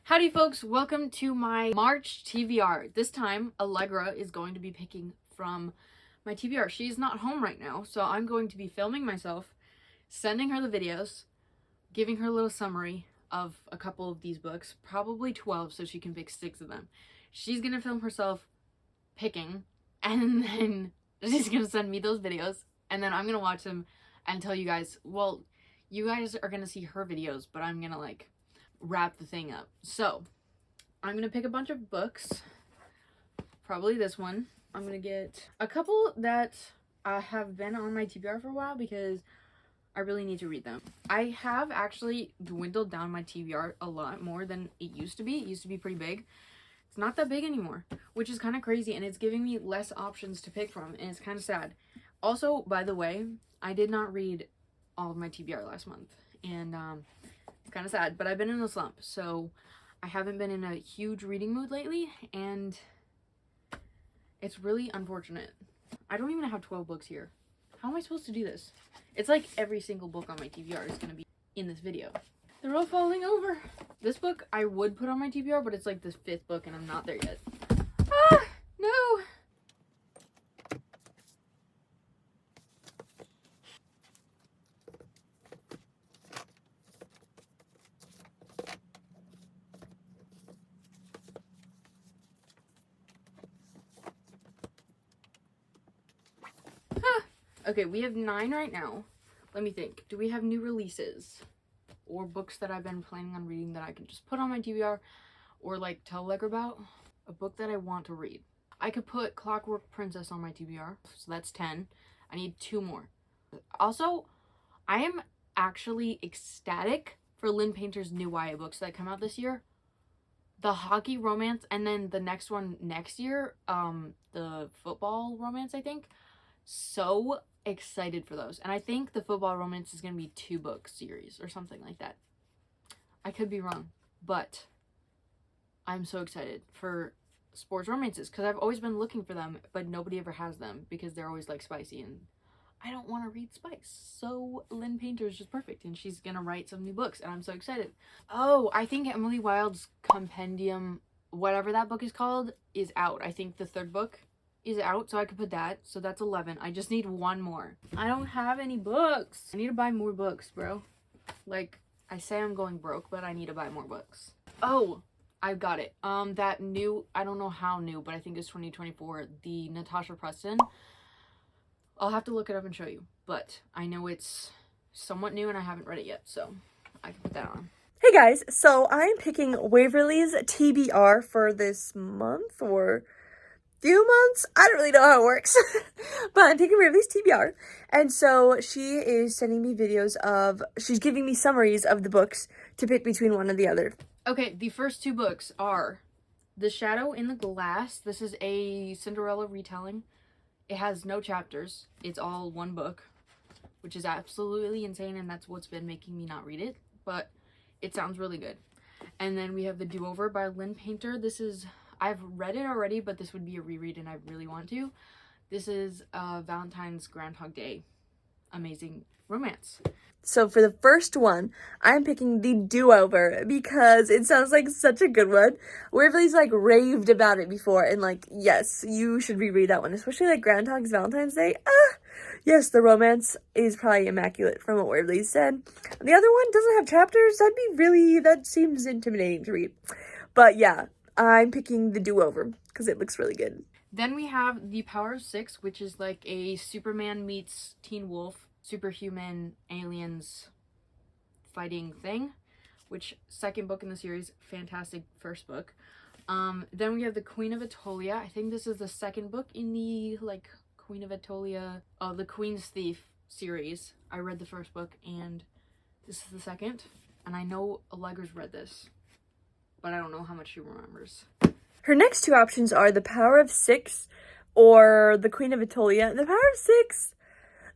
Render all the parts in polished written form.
Howdy folks, welcome to my March TBR. This time, Allegra is going to be picking from my TBR. She's not home right now, so I'm going to be filming myself, sending her the videos, giving her a little summary of a couple of these books, probably 12 so she can pick 6 of them. She's gonna film herself picking, and then she's gonna send me those videos, and then I'm gonna watch them and tell you guys, well, you guys are gonna see her videos, but I'm gonna like wrap the thing up. So I'm gonna pick a bunch of books, probably this one. I'm gonna get a couple that have been on my TBR for a while because I really need to read them. I have actually dwindled down my TBR a lot more than it used to be. It used to be pretty big. It's not that big anymore, which is kind of crazy, and it's giving me less options to pick from, and it's kind of sad. Also, by the way, I did not read all of my TBR last month, and it's kind of sad, but I've been in a slump, so I haven't been in a huge reading mood lately, and it's really unfortunate. I don't even have 12 books here. How am I supposed to do this? It's like every single book on my TBR is going to be in this video. They're all falling over. This book I would put on my TBR, but it's like the 5th book, and I'm not there yet. Ah, no! Okay, we have 9 right now. Let me think. Do we have new releases? Or books that I've been planning on reading that I can just put on my TBR? Or like tell Allegra about? A book that I want to read. I could put Clockwork Princess on my TBR. So that's 10. I need 2 more. Also, I am actually ecstatic for Lynn Painter's new YA books that come out this year. The hockey romance, and then the next one next year, the football romance, I think. So excited for those, and I think the football romance is gonna be 2-book series or something like that. I could be wrong, but I'm so excited for sports romances because I've always been looking for them, but nobody ever has them because they're always like spicy, and I don't want to read spice. So Lynn Painter is just perfect, and she's gonna write some new books, and I'm so excited. Oh, I think Emily Wilde's Compendium, whatever that book is called, is out. I think the 3rd book is out, so I could put that. So that's 11. I just need 1 more. I don't have any books. I need to buy more books, bro. Like, I say I'm going broke, but I need to buy more books. Oh, I've got it. That new, I don't know how new, but I think it's 2024, the Natasha Preston. I'll have to look it up and show you, but I know it's somewhat new and I haven't read it yet, so I can put that on. Hey guys, so I'm picking Waverly's TBR for this month or few months. I don't really know how it works, but I'm taking Waverly's TBR, and so she is sending me videos of, she's giving me summaries of the books to pick between one or the other. Okay, the first 2 books are The Shadow in the Glass. This is a Cinderella retelling. It has no chapters. It's all 1 book, which is absolutely insane, and that's what's been making me not read it, but it sounds really good. And then we have The Do-Over by Lynn Painter. This is, I've read it already, but this would be a reread, and I really want to. This is Valentine's Groundhog Day. Amazing romance. So for the first one, I'm picking The Do-Over because it sounds like such a good one. Waverly's like raved about it before, and like, yes, you should reread that one, especially like Groundhog's Valentine's Day. Yes, the romance is probably immaculate from what Waverly said. The other one doesn't have chapters. That seems intimidating to read. But yeah, I'm picking The Do-Over because it looks really good. Then we have The Power of 6, which is like a Superman meets Teen Wolf, superhuman aliens fighting thing, which 2nd book in the series, fantastic 1st book. Then we have The Queen of Atolia. I think this is the 2nd book in the like Queen of Atolia, the Queen's Thief series. I read the 1st book, and this is the 2nd, and I know Allegra's read this, but I don't know how much she remembers. Her next 2 options are The Power of 6 or The Queen of Atolia. The Power of 6,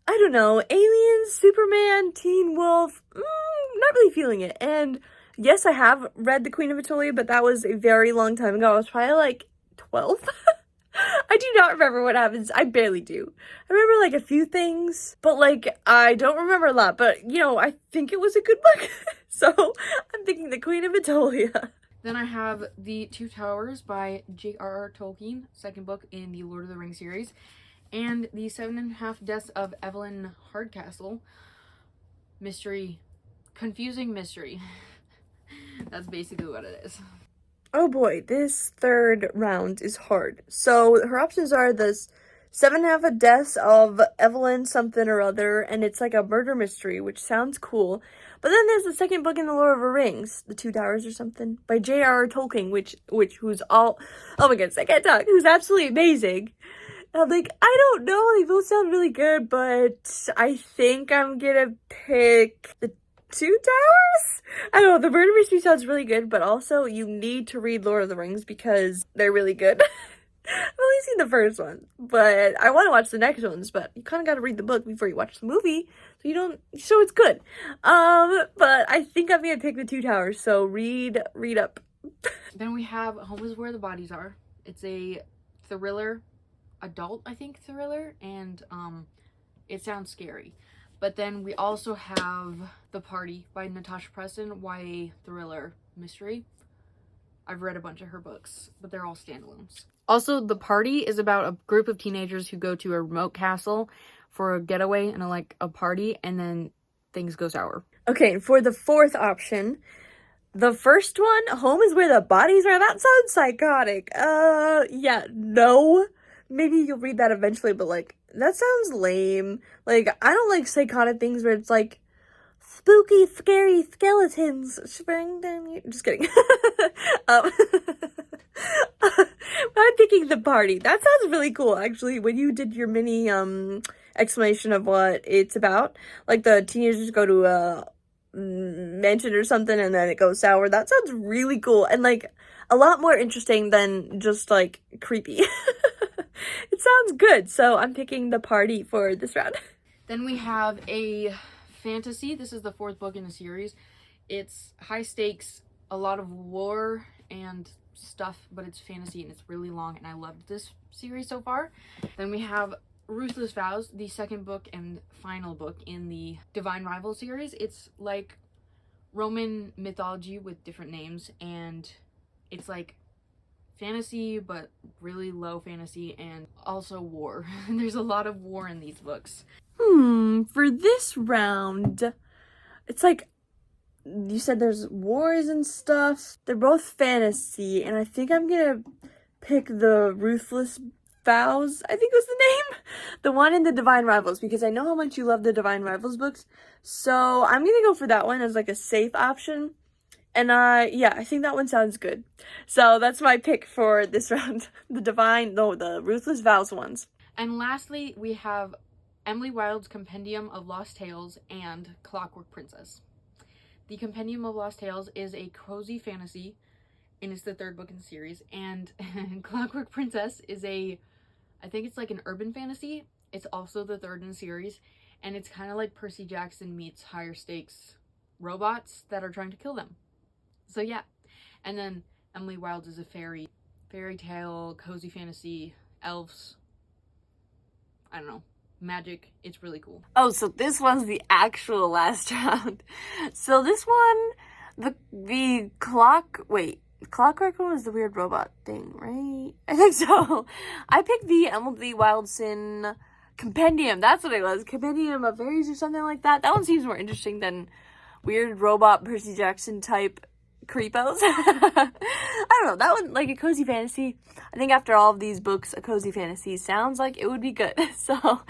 I don't know, aliens, Superman, Teen Wolf, not really feeling it. And yes, I have read The Queen of Atolia, but that was a very long time ago. I was probably like 12. I do not remember what happens. I barely do. I remember like a few things, but like I don't remember a lot. But you know, I think it was a good book. So I'm thinking The Queen of Atolia. Then I have The Two Towers by J.R.R. Tolkien, second book in the Lord of the Rings series, and The 7.5 Deaths of Evelyn Hardcastle, mystery, confusing mystery. That's basically what it is. Oh boy, this third round is hard. So her options are this 7.5 Deaths of Evelyn something or other, and it's like a murder mystery, which sounds cool. But then there's the second book in the Lord of the Rings, The Two Towers or something, by J.R.R. Tolkien, who's oh my goodness, I can't talk, who's absolutely amazing. I'm like, I don't know, they both sound really good, but I think I'm gonna pick the Two Towers? I don't know, the murder mystery sounds really good, but also you need to read Lord of the Rings because they're really good. I've only seen the first one, but I want to watch the next ones, but you kind of got to read the book before you watch the movie, so it's good. But I think I'm going to pick the Two Towers, so read up. Then we have Home is Where the Bodies Are. It's a thriller, adult, I think, thriller, and it sounds scary. But then we also have The Party by Natasha Preston, YA thriller mystery. I've read a bunch of her books, but they're all standalones. Also, The Party is about a group of teenagers who go to a remote castle for a getaway and a party, and then things go sour. Okay, and for the fourth option, the first one, Home is Where the Bodies Are. That sounds psychotic. Yeah, no. Maybe you'll read that eventually, but that sounds lame. I don't like psychotic things where it's spooky, scary skeletons. Just kidding. I'm picking The Party. That sounds really cool, actually. When you did your mini explanation of what it's about, the teenagers go to a mansion or something and then it goes sour. That sounds really cool and a lot more interesting than just creepy. It sounds good, so I'm picking The Party for this round. Then we have a fantasy. This is the fourth book in the series. It's high stakes, a lot of war and stuff, but it's fantasy and it's really long, and I loved this series so far. Then we have Ruthless Vows, the second book and final book in the Divine Rival series. It's like Roman mythology with different names, and it's fantasy, but really low fantasy, and also war. There's a lot of war in these books. For this round, it's you said there's wars and stuff. They're both fantasy, and I think I'm gonna pick the Ruthless Vows, I think was the name. The one in the Divine Rivals, because I know how much you love the Divine Rivals books. So I'm gonna go for that one as a safe option. And yeah, I think that one sounds good. So that's my pick for this round. The Ruthless Vows ones. And lastly, we have Emily Wilde's Compendium of Lost Tales and Clockwork Princess. The Compendium of Lost Tales is a cozy fantasy, and it's the third book in the series. And Clockwork Princess is I think it's an urban fantasy. It's also the third in the series, and it's kind of like Percy Jackson meets higher stakes robots that are trying to kill them. So yeah, and then Emily Wilde is a fairy tale, cozy fantasy, elves, I don't know, magic. It's really cool. Oh, so this one's the actual last round. So this one, the Clockwork one was the weird robot thing, right? I think so. I picked the Emily Wildeson Compendium. That's what it was. Compendium of Fairies or something like that. That one seems more interesting than weird robot Percy Jackson type creepos. I don't know, that one, a cozy fantasy. I think after all of these books, a cozy fantasy sounds like it would be good. So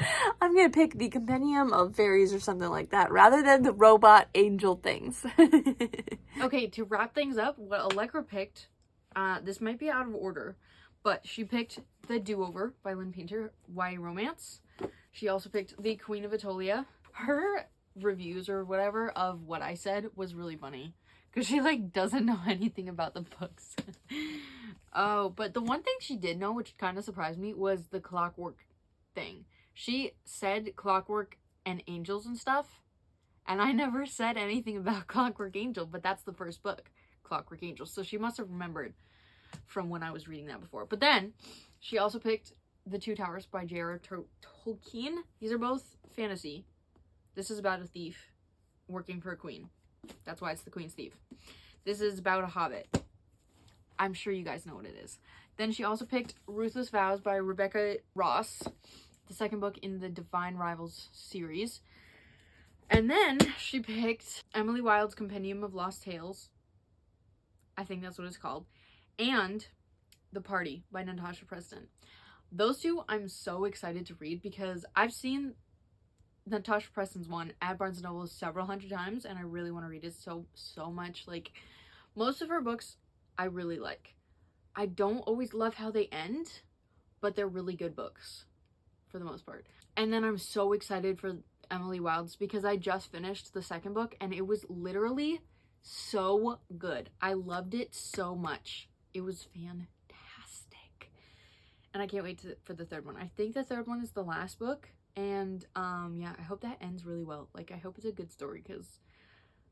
I'm gonna pick the Compendium of Fairies or something like that rather than the robot angel things. Okay, to wrap things up, what Allegra picked, this might be out of order, but she picked The Do-Over by Lynn Painter, YA romance. She also picked The Queen of Atolia. Her reviews or whatever of what I said was really funny, because she doesn't know anything about the books. Oh, but the one thing she did know, which kind of surprised me, was the clockwork thing. She said clockwork and angels and stuff, and I never said anything about Clockwork Angel, but that's the first book, Clockwork Angel. So she must have remembered from when I was reading that before. But then she also picked The Two Towers by J.R.R. Tolkien. These are both fantasy. This is about a thief working for a queen. That's why it's The Queen's Thief. This is about a hobbit. I'm sure you guys know what it is. Then she also picked Ruthless Vows by Rebecca Ross, the second book in the Divine Rivals series. And then she picked Emily Wilde's Compendium of Lost Tales. I think that's what it's called. And The Party by Natasha Preston. Those two I'm so excited to read because I've seen Natasha Preston's one at Barnes & Noble several hundred times, and I really want to read it so much. Like, most of her books I really like. I don't always love how they end, but they're really good books for the most part. And then I'm so excited for Emily Wilde's because I just finished the second book and it was literally so good. I loved it so much. It was fantastic. And I can't wait for the third one. I think the third one is the last book. And yeah, I hope that ends really well. Like, I hope it's a good story because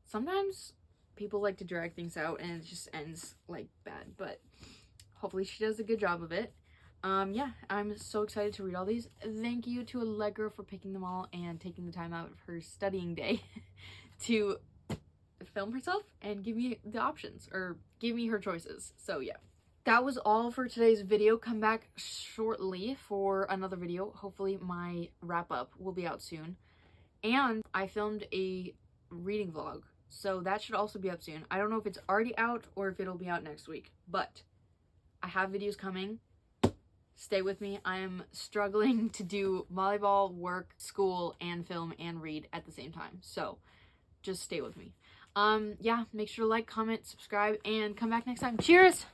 sometimes people like to drag things out and it just ends like bad. But hopefully she does a good job of it. Yeah, I'm so excited to read all these. Thank you to Allegra for picking them all and taking the time out of her studying day to film herself and give me the options, or give me her choices. So yeah, that was all for today's video. Come back shortly for another video. Hopefully my wrap up will be out soon. And I filmed a reading vlog, so that should also be up soon. I don't know if it's already out or if it'll be out next week, but I have videos coming. Stay with me. I am struggling to do volleyball, work, school, and film and read at the same time. So just stay with me. Yeah, make sure to like, comment, subscribe, and come back next time. Cheers!